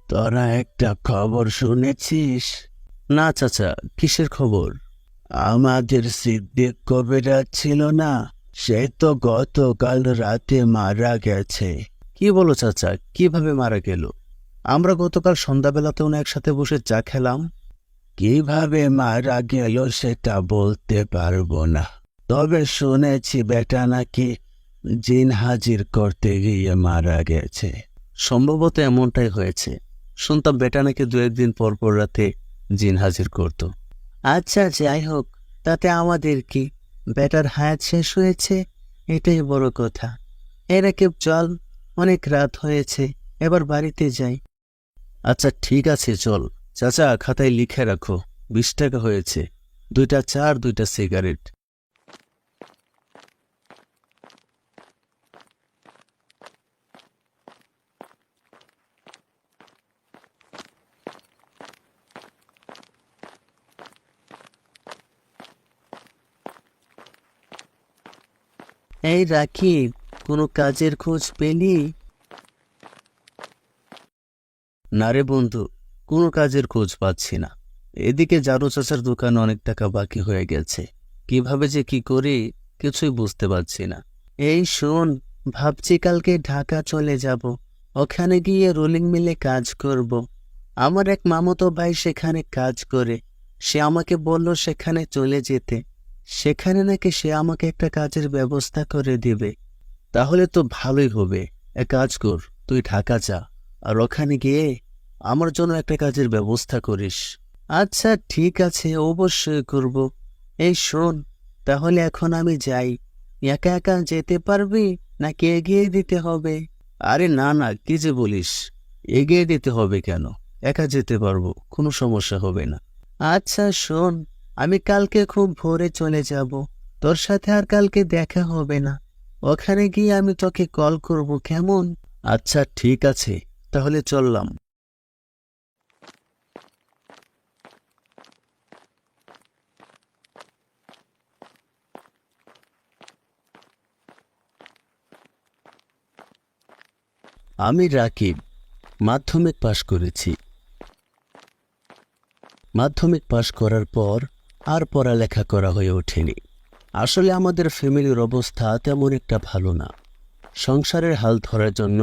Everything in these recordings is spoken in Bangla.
তোরা একটা খবর শুনেছিস? না চাচা, কিসের খবর? আমাদের সিদ্দিক কবিরাজ ছিল না, সে তো গতকাল রাতে মারা গেছে। কি বলো চাচা, কিভাবে মারা গেল? আমরা গতকাল সন্ধ্যাবেলাতেও না একসাথে বসে চা খেলাম। কিভাবে মারা গেল সেটা বলতে পারবো না, তবে শুনেছি বেটা নাকি জিন হাজির করতে গিয়ে মারা গেছে। সম্ভবত এমনটাই হয়েছে। শুনতাম বেটা নাকি 2-1 দিন পর পর রাতে জিন হাজির করত। আচ্ছা, যাই হোক, তাতে আমাদের কি? বেটার হায়াত শেষ হয়েছে, এটাই বড় কথা। এরা কেউ চল, অনেক রাত হয়েছে, এবার বাড়িতে যাই। আচ্ছা ঠিক আছে, চল। চাচা, খাতায় লিখে রাখো, 20 টাকা হয়েছে, 2টা চা আর 2টা সিগারেট। এই রাকিব, কোনো কাজের খোঁজ পেলি? না রে বন্ধু, কোনো কাজের খোঁজ পাচ্ছি না। এদিকে জারু চাচার দোকানে অনেক টাকা বাকি হয়ে গেছে, কিভাবে যে কি করি কিছুই বুঝতে পারছি না। এই শোন, ভাবছি কালকে ঢাকা চলে যাব, ওখানে গিয়ে রোলিং মিলে কাজ করব। আমার এক মামাতো ভাই সেখানে কাজ করে, সে আমাকে বলল সেখানে চলে যেতে। সেখানে নাকি সে আমাকে একটা কাজের ব্যবস্থা করে দিবে। তাহলে তো ভালোই হবে। এক কাজ কর, তুই ঢাকা যা, আর ওখানে গিয়ে আমার জন্য একটা কাজের ব্যবস্থা করিস। আচ্ছা ঠিক আছে, অবশ্যই করব। এই শোন, তাহলে এখন আমি যাই। একা একা যেতে পারবি নাকি এগিয়ে দিতে হবে? আরে না না, কি যে বলিস, এগিয়ে দিতে হবে কেন? একা যেতে পারবো, কোনো সমস্যা হবে না। আচ্ছা শোন, আমি কালকে খুব ভোরে চলে যাব, তোর সাথে আর কালকে দেখা হবে না। ওখানে গিয়ে আমি তোকে কল করব, কেমন? আচ্ছা ঠিক আছে, তাহলে চললাম। আমি রাকিব, মাধ্যমিক পাশ করেছি। মাধ্যমিক পাশ করার পর আর পড়ালেখা করা হয়ে ওঠেনি। আসলে আমাদের ফ্যামিলির অবস্থা তেমন একটা ভালো না। সংসারের হাল ধরার জন্য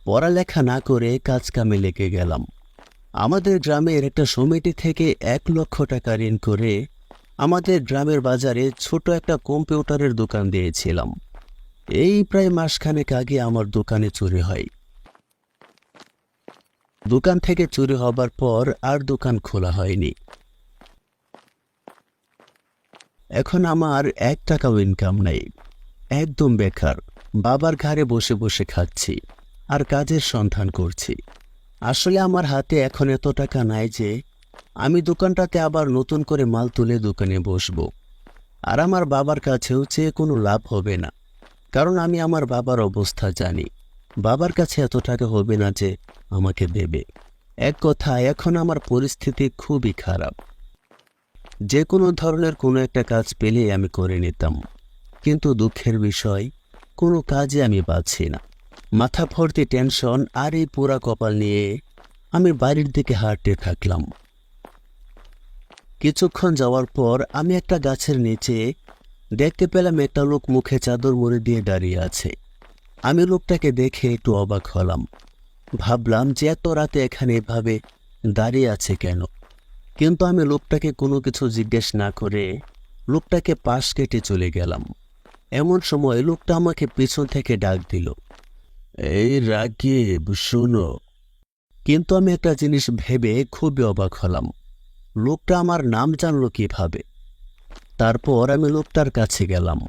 পড়ালেখা না করে কাজ কামে লেগে গেলাম। আমাদের গ্রামের একটা সমিতি থেকে 1 লক্ষ টাকা ঋণ করে আমাদের গ্রামের বাজারে ছোট একটা কম্পিউটারের দোকান দিয়েছিলাম। এই প্রায় মাসখানেক আগে আমার দোকানে চুরি হয়। দোকান থেকে চুরি হবার পর আর দোকান খোলা হয়নি। এখন আমার 1 টাকাও ইনকাম নেই, একদম বেকার। বাবার ঘাড়ে বসে বসে খাচ্ছি আর কাজের সন্ধান করছি। আসলে আমার হাতে এখন এত টাকা নাই যে আমি দোকানটাতে আবার নতুন করে মাল তুলে দোকানে বসবো। আর আমার বাবার কাছেও চেয়ে কোনো লাভ হবে না, কারণ আমি আমার বাবার অবস্থা জানি। বাবার কাছে এত টাকা হবে না যে আমাকে দেবে। এক কথায় এখন আমার পরিস্থিতি খুবই খারাপ। যে কোনো ধরনের কোনো একটা কাজ পেলেই আমি করে নিতাম, কিন্তু দুঃখের বিষয়, কোনো কাজে আমি পাচ্ছি না। মাথা ভর্তি টেনশন আর এই পোড়া কপাল নিয়ে আমি বাড়ির দিকে হাঁটতে থাকলাম। কিছুক্ষণ যাওয়ার পর আমি একটা গাছের নিচে দেখতে পেলাম একটা লোক মুখে চাদর মুড়ি দিয়ে দাঁড়িয়ে আছে। আমি লোকটাকে দেখে একটু অবাক হলাম। ভাবলাম যে এত রাতে এখানে এভাবে দাঁড়িয়ে আছে কেন, কিন্তু আমি লোকটাকে কোনো কিছু জিজ্ঞেস না করে লোকটাকে পাশ কেটে চলে গেলাম। এমন সময় লোকটা আমাকে পিছন থেকে ডাক দিল, এই রাকিব, শোনো। কিন্তু আমি একটা জিনিস ভেবে খুবই অবাক হলাম, লোকটা আমার নাম জানলো কিভাবে? তারপর আমি লোকটার কাছে গেলাম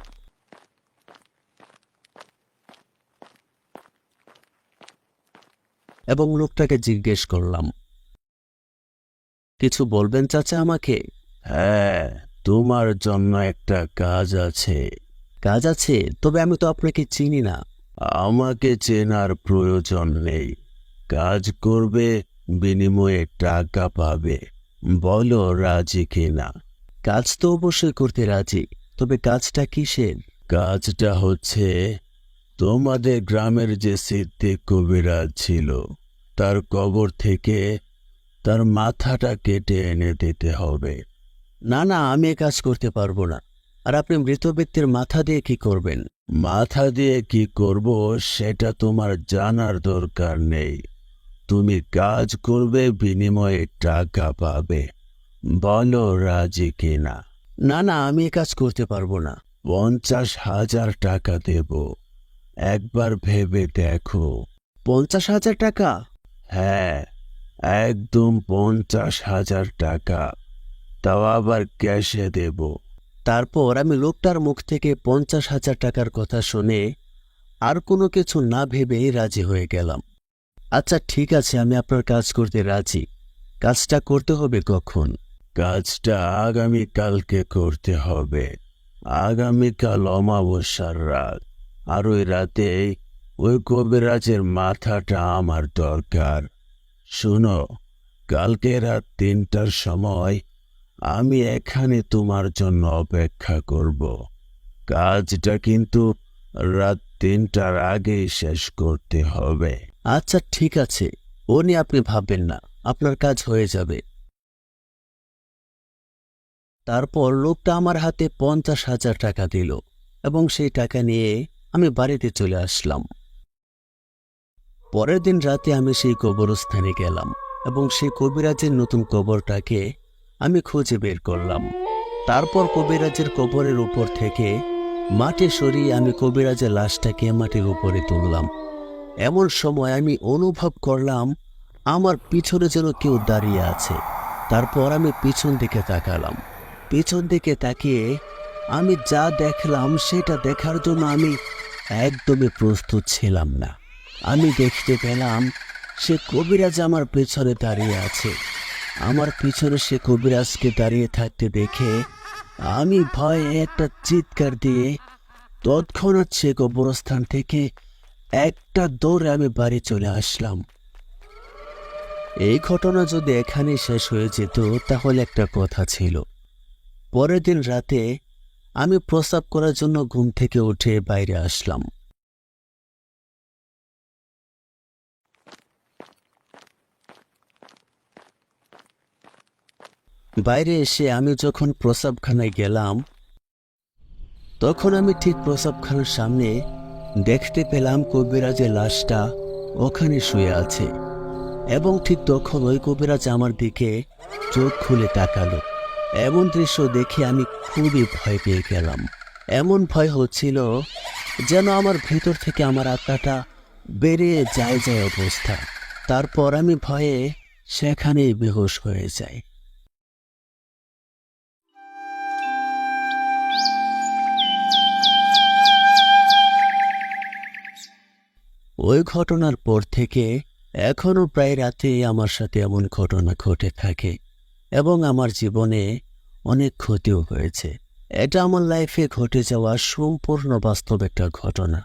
এবং লোকটাকে জিজ্ঞেস করলাম, কিছু বলবেন চাচা আমাকে? হ্যাঁ, তোমার জন্য একটা কাজ আছে। কাজ আছে? তবে আমি তো আপনাকে চিনি না। আমাকে চেনার প্রয়োজন নেই, কাজ করবে, বিনিময়ে টাকা পাবে। বলো রাজি কিনা? কাজ তো অবশ্যই করতে রাজি, তবে কাজটা কিসের? কাজটা হচ্ছে তোমাদের গ্রামের যে সিদ্দিক কবিরাজ ছিল, তার কবর থেকে তার মাথাটা কেটে এনে দিতে হবে। না না, আমি এ কাজ করতে পারবো না। আর আপনি মৃত ব্যক্তির মাথা দিয়ে কি করবেন? মাথা দিয়ে কি করব সেটা তোমার জানার দরকার নেই। তুমি কাজ করবে, বিনিময়ে টাকা পাবে। বলো রাজি কিনা? না না, আমি এ কাজ করতে পারবো না। 50,000 টাকা দেব, একবার ভেবে দেখো। 50,000 টাকা? হ্যাঁ, একদম 50,000 টাকা, তাও আবার ক্যাশে দেব। তারপর আমি লোকটার মুখ থেকে 50,000 টাকার কথা শুনে আর কোনো কিছু না ভেবেই রাজি হয়ে গেলাম। আচ্ছা ঠিক আছে, আমি আপনার কাজ করতে রাজি। কাজটা করতে হবে কখন? কাজটা আগামীকালকে করতে হবে। আগামীকাল অমাবস্যার রাত, আর ওই রাতে ওই কবিরাজের মাথাটা আমার দরকার। শুনো, কালকে রাত 3টার সময় আমি এখানে তোমার জন্য অপেক্ষা করব। কাজটা কিন্তু রাত 3টার আগেই শেষ করতে হবে। আচ্ছা ঠিক আছে, ও নিয়ে আপনি ভাববেন না, আপনার কাজ হয়ে যাবে। তারপর লোকটা আমার হাতে 50,000 টাকা দিল এবং সেই টাকা নিয়ে আমি বাড়িতে চলে আসলাম। পরের দিন রাতে আমি সেই কবরস্থানে গেলাম এবং সেই কবিরাজের নতুন কবরটাকে আমি খুঁজে বের করলাম। তারপর কবিরাজের কবরের উপর থেকে মাটি সরিয়ে আমি কবিরাজের লাশটাকে মাটির উপরে তুললাম। এমন সময় আমি অনুভব করলাম আমার পিছনে যেন কেউ দাঁড়িয়ে আছে। তারপর আমি পিছন দিকে তাকালাম। পিছন দিকে তাকিয়ে আমি যা দেখলাম সেটা দেখার জন্য আমি একদমই প্রস্তুত ছিলাম না। আমি দেখতে পেলাম সে কবিরাজ আমার পেছনে দাঁড়িয়ে আছে। আমার পিছনে সে কবিরাজকে দাঁড়িয়ে থাকতে দেখে আমি ভয়ে একটা চিৎকার দিয়ে তৎক্ষণাৎ সে কবরস্থান থেকে একটা দৌড়ে আমি বাড়ি চলে আসলাম। এই ঘটনা যদি এখানেই শেষ হয়ে যেত তাহলে একটা কথা ছিল। পরের দিন রাতে আমি প্রস্রাব করার জন্য ঘুম থেকে উঠে বাইরে আসলাম। বাইরে এসে আমি যখন প্রস্রাবখানায় গেলাম তখন আমি ঠিক প্রস্রাবখানার সামনে দেখতে পেলাম কবিরাজের লাশটা ওখানে শুয়ে আছে এবং ঠিক তখন ওই কবিরাজ আমার দিকে চোখ খুলে তাকালো। এমন দৃশ্য দেখে আমি খুবই ভয় পেয়ে গেলাম। এমন ভয় হচ্ছিল যেন আমার ভেতর থেকে আমার আত্মাটা বেরিয়ে যায় অবস্থা। তারপর আমি ভয়ে সেখানেই বেহুশ হয়ে যাই। ওই ঘটনার পর থেকে এখনো প্রায় রাতে আমার সাথে এমন ঘটনা ঘটে থাকে এবং আমার জীবনে অনেক ক্ষতিও হয়েছে। এটা আমার লাইফে ঘটে যাওয়া সম্পূর্ণ বাস্তব একটা ঘটনা।